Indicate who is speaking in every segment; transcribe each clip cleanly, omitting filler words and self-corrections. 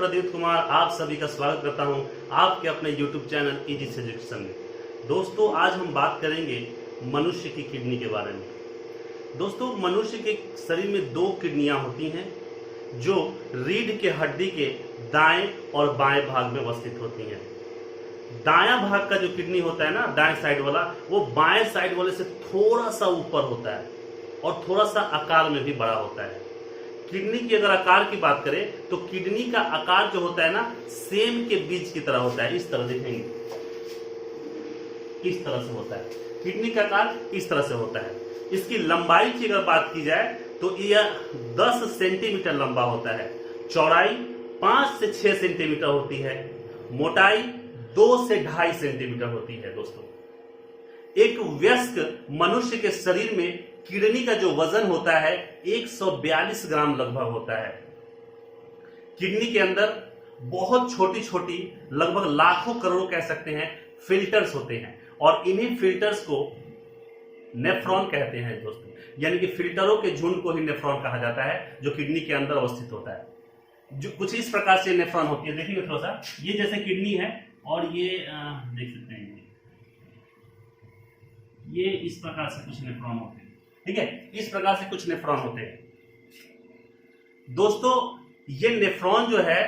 Speaker 1: प्रदीप कुमार आप सभी का स्वागत करता हूं आपके अपने YouTube चैनल इजी सजेशन में। दोस्तों आज हम बात करेंगे मनुष्य की किडनी के बारे में। दोस्तों मनुष्य के शरीर में दो किडनियां होती हैं जो रीढ़ के हड्डी के दाएं और बाएं भाग में अवस्थित होती हैं। दायां भाग का जो किडनी होता है ना, दाएं साइड वाला, वो बाएं साइड वाले से थोड़ा सा ऊपर होता है और थोड़ा सा आकार में भी बड़ा होता है। किडनी की अगर आकार की बात करें तो किडनी का आकार जो होता है ना, सेम के बीज की तरह होता है। इस तरह देखेंगे, इस तरह से होता है। किडनी का आकार इस तरह से होता है। इसकी लंबाई की अगर बात की जाए तो यह 10 सेंटीमीटर लंबा होता है। चौड़ाई 5 से 6 सेंटीमीटर होती है। मोटाई 2 से 2.5 सेंटीमीटर होती है। दोस्तों एक वयस्क मनुष्य के शरीर में किडनी का जो वजन होता है 142 ग्राम लगभग होता है। किडनी के अंदर बहुत छोटी छोटी, लगभग लाखों करोड़ों कह सकते हैं, फिल्टर्स होते हैं और इन्हीं फिल्टर्स को नेफ्रॉन कहते हैं। दोस्तों यानी कि फिल्टरों के झुंड को ही नेफ्रॉन कहा जाता है जो किडनी के अंदर अवस्थित होता है। जो कुछ इस प्रकार से नेफ्रॉन होती है, देखिए थोड़ा सा, ये जैसे किडनी है और ये देख सकते हैं, ये इस प्रकार से कुछ नेफ्रॉन होते हैं। ठीक है, इस प्रकार से कुछ नेफ्रॉन होते हैं। दोस्तों ये नेफ्रॉन जो है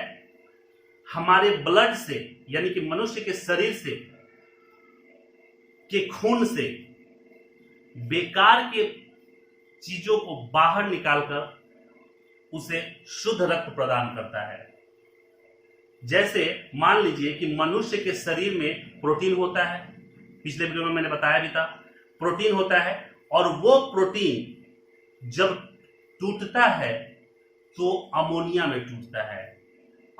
Speaker 1: हमारे ब्लड से, यानी कि मनुष्य के शरीर से, के खून से बेकार के चीजों को बाहर निकालकर उसे शुद्ध रक्त प्रदान करता है। जैसे मान लीजिए कि मनुष्य के शरीर में प्रोटीन होता है, पिछले वीडियो में मैंने बताया भी था, प्रोटीन होता है और वो प्रोटीन जब टूटता है तो अमोनिया में टूटता है।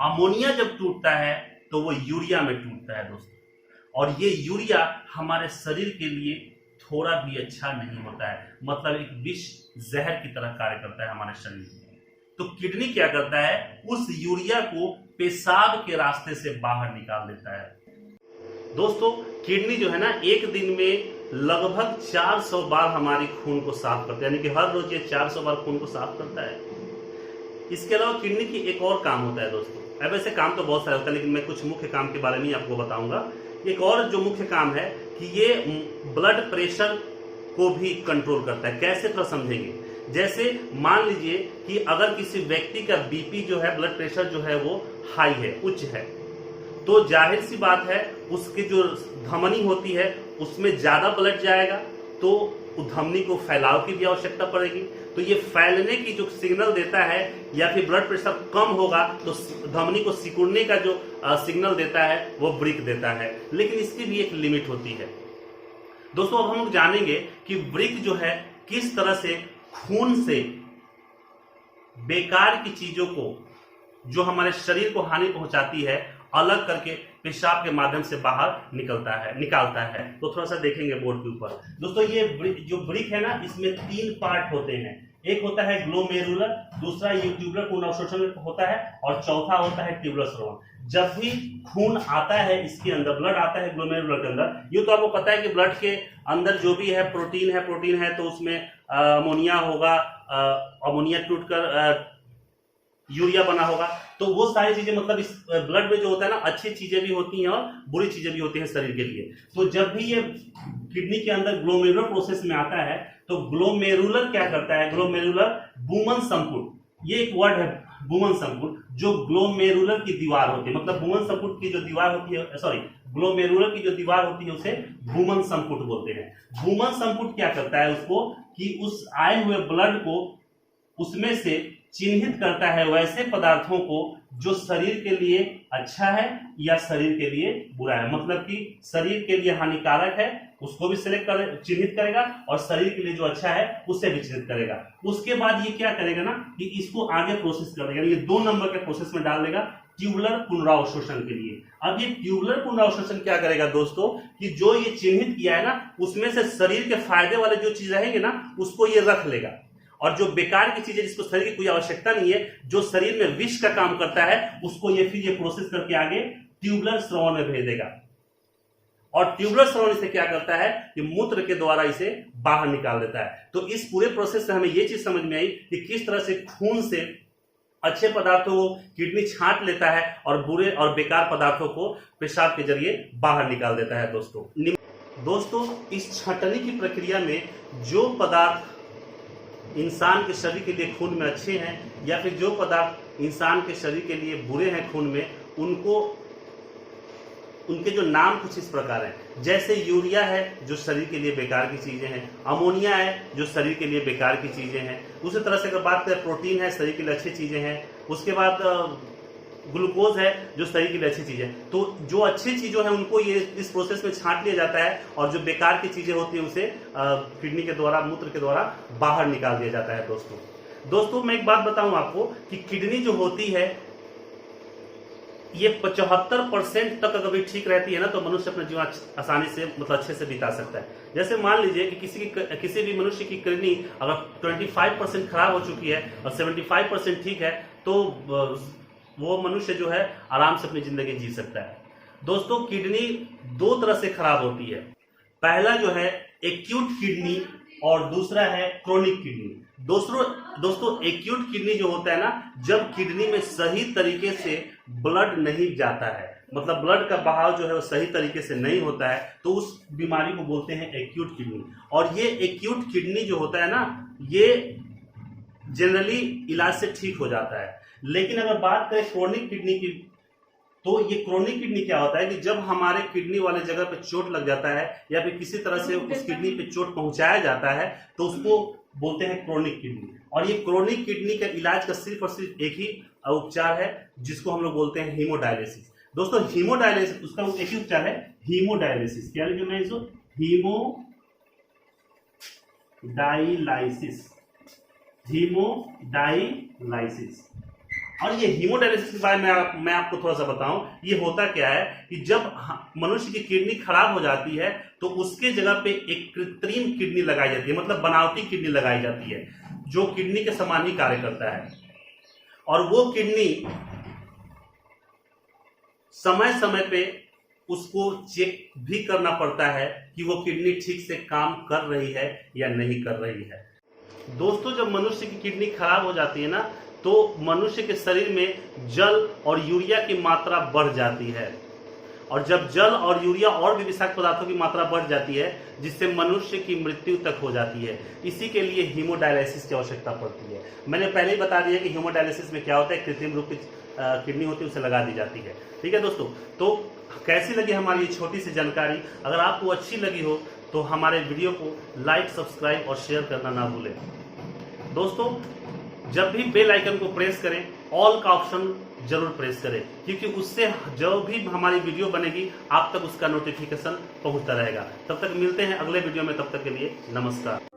Speaker 1: अमोनिया जब टूटता है तो वो यूरिया में टूटता है। दोस्तों और ये यूरिया हमारे शरीर के लिए थोड़ा भी अच्छा नहीं होता है, मतलब एक विष जहर की तरह कार्य करता है हमारे शरीर में। तो किडनी क्या करता है, उस यूरिया को पेशाब के रास्ते से बाहर निकाल देता है। दोस्तों किडनी जो है ना, एक दिन में लगभग 400 बार हमारी खून को साफ करता है, यानी कि हर रोज ये 400 बार खून को साफ करता है। इसके अलावा किडनी की एक और काम होता है दोस्तों, अब वैसे काम तो बहुत सारे होता है लेकिन मैं कुछ मुख्य काम के बारे में ही आपको बताऊंगा। एक और जो मुख्य काम है कि ये ब्लड प्रेशर को भी कंट्रोल करता है। कैसे तो समझेंगे, जैसे मान लीजिए कि अगर किसी व्यक्ति का बीपी जो है, ब्लड प्रेशर जो है वो हाई है, उच्च है, तो जाहिर सी बात है उसकी जो धमनी होती है उसमें ज्यादा ब्लड जाएगा तो धमनी को फैलाव की भी आवश्यकता पड़ेगी। तो ये फैलने की जो सिग्नल देता है, या फिर ब्लड प्रेशर कम होगा तो धमनी को सिकुड़ने का जो सिग्नल देता है वो ब्रिक देता है। लेकिन इसकी भी एक लिमिट होती है। दोस्तों अब हम लोग जानेंगे कि ब्रिक जो है किस तरह से खून से बेकार की चीजों को जो हमारे शरीर को हानि पहुंचाती है अलग करके पेशाब के माध्यम से बाहर निकालता है। तो थोड़ा सा देखेंगे बोर्ड के ऊपर। दोस्तों ये जो ब्रिक है ना, इसमें 3 पार्ट होते हैं। एक होता है ग्लोमेरुलर, दूसरा ये ट्यूबुलर पुनरावशोषण होता है और चौथा होता है ट्यूबुलर श्रवण। जब भी खून आता है इसके अंदर, ब्लड आता है ग्लोमेरुलर के अंदर, ये तो आपको पता है कि ब्लड के अंदर जो भी है प्रोटीन है तो उसमें अमोनिया होगा, अमोनिया टूटकर यूरिया बना होगा। तो वो सारी चीजें, मतलब इस ब्लड में जो होता है ना, अच्छी चीजें भी होती हैं और बुरी चीजें भी होती हैं शरीर के लिए। तो जब भी ये किडनी के अंदर ग्लोमेरुलर प्रोसेस में आता है तो ग्लोमेरुलर क्या करता है, ग्लोमेरुलर बुमन संपुट, ये एक वर्ड है बुमन संपुट, जो ग्लोमेरुलर की दीवार होती है, मतलब बुमन संपुट की जो दीवार होती है, सॉरी, ग्लोमेरुलर की जो दीवार होती है उसे बुमन संपुट बोलते हैं। बुमन संपुट क्या करता है उसको, कि उस आए हुए ब्लड को उसमें से चिन्हित करता है वैसे पदार्थों को जो शरीर के लिए अच्छा है या शरीर के लिए बुरा है, मतलब कि शरीर के लिए हानिकारक है उसको भी चिन्हित करेगा और शरीर के लिए जो अच्छा है उससे भी चिन्हित करेगा। उसके बाद ये क्या करेगा ना, कि इसको आगे प्रोसेस कर देगा, ये 2 नंबर के प्रोसेस में डाल देगा ट्यूबुलर पुनरावशोषण के लिए। अब ये ट्यूबुलर पुनरावशोषण क्या करेगा दोस्तों, कि जो ये चिन्हित किया है ना, उसमें से शरीर के फायदे वाले जो चीज रहेंगे ना उसको ये रख लेगा, और जो बेकार की चीजें जिसको शरीर की कोई आवश्यकता नहीं है, जो शरीर में विष का काम करता है, उसको ये फिर ये प्रोसेस करके आगे ट्यूबुलर श्रवण में भेज देगा। और ट्यूबुलर श्रवण से क्या करता है, कि मूत्र के द्वारा इसे बाहर निकाल देता है। तो इस पूरे प्रोसेस से हमें यह चीज समझ में आई कि किस तरह से खून से अच्छे पदार्थों को किडनी छांट लेता है और बुरे और बेकार पदार्थों को पेशाब के जरिए बाहर निकाल देता है। दोस्तों इस छंटनी की प्रक्रिया में जो पदार्थ इंसान के शरीर के लिए खून में अच्छे हैं या फिर जो पदार्थ इंसान के शरीर के लिए बुरे हैं खून में, उनके जो नाम कुछ इस प्रकार हैं। जैसे यूरिया है जो शरीर के लिए बेकार की चीजें हैं, अमोनिया है जो शरीर के लिए बेकार की चीजें हैं। उसी तरह से अगर बात करें प्रोटीन है शरीर के लिए अच्छी चीजें हैं, उसके बाद ग्लूकोज है जो शरीर के लिए अच्छी चीजें। तो जो अच्छी चीजों है उनको ये इस प्रोसेस में छांट लिया जाता है और जो बेकार की चीजें होती है उसे किडनी के द्वारा, मूत्र के द्वारा बाहर निकाल दिया जाता है। दोस्तों मैं एक बात बताऊं आपको कि किडनी जो होती है ये 75% तक अगर भी ठीक रहती है ना तो मनुष्य अपना जीवन आसानी से मतलब अच्छे से बिता सकता है। जैसे मान लीजिए कि किसी भी मनुष्य की किडनी अगर 25% खराब हो चुकी है और 75% ठीक है तो वो मनुष्य जो है आराम से अपनी जिंदगी जी सकता है। दोस्तों किडनी दो तरह से खराब होती है। पहला जो है एक्यूट किडनी और दूसरा है क्रोनिक किडनी। दोस्तों एक्यूट किडनी जो होता है ना, जब किडनी में सही तरीके से ब्लड नहीं जाता है, मतलब ब्लड का बहाव जो है वो सही तरीके से नहीं होता है, तो उस बीमारी को बोलते हैं एक्यूट किडनी। और ये एक्यूट किडनी जो होता है ना, ये जनरली इलाज से ठीक हो जाता है। लेकिन अगर बात करें क्रोनिक किडनी की, तो ये क्रोनिक किडनी क्या होता है कि जब हमारे किडनी वाले जगह पे चोट लग जाता है या फिर किसी तरह से उस किडनी पे चोट पहुंचाया जाता है तो उसको बोलते हैं क्रोनिक किडनी। और ये क्रोनिक किडनी का इलाज का सिर्फ और सिर्फ एक ही उपचार है जिसको हम लोग बोलते हैं हीमोडायलिसिस। दोस्तों हीमोडायलिसिस, उसका एक ही उपचार है हीमोडायलिसिस। क्या लिखूं मैं इसको? हीमोडायलाइसिस। और ये हीमोडायलिसिस के बारे में मैं आपको थोड़ा सा बताऊं, ये होता क्या है कि जब मनुष्य की किडनी खराब हो जाती है तो उसके जगह पे एक कृत्रिम किडनी लगाई जाती है, मतलब बनावटी किडनी लगाई जाती है जो किडनी के समान ही कार्य करता है। और वो किडनी समय समय पे उसको चेक भी करना पड़ता है कि वो किडनी ठीक से काम कर रही है या नहीं कर रही है। दोस्तों जब मनुष्य की किडनी खराब हो जाती है ना तो मनुष्य के शरीर में जल और यूरिया की मात्रा बढ़ जाती है। और जब जल और यूरिया और भी विषाक्त पदार्थों की मात्रा बढ़ जाती है जिससे मनुष्य की मृत्यु तक हो जाती है, इसी के लिए हीमोडायलिसिस की आवश्यकता पड़ती है। मैंने पहले ही बता दिया कि हीमोडायलिसिस में क्या होता है, कृत्रिम रूप की किडनी होती है उसे लगा दी जाती है। ठीक है दोस्तों, तो कैसी लगी हमारी ये छोटी सी जानकारी? अगर आपको अच्छी लगी हो तो हमारे वीडियो को लाइक, सब्सक्राइब और शेयर करना ना भूलें। दोस्तों जब भी बेल आइकन को प्रेस करें, ऑल का ऑप्शन जरूर प्रेस करें, क्योंकि उससे जो भी हमारी वीडियो बनेगी आप तक उसका नोटिफिकेशन पहुंचता रहेगा। तब तक मिलते हैं अगले वीडियो में, तब तक के लिए नमस्कार।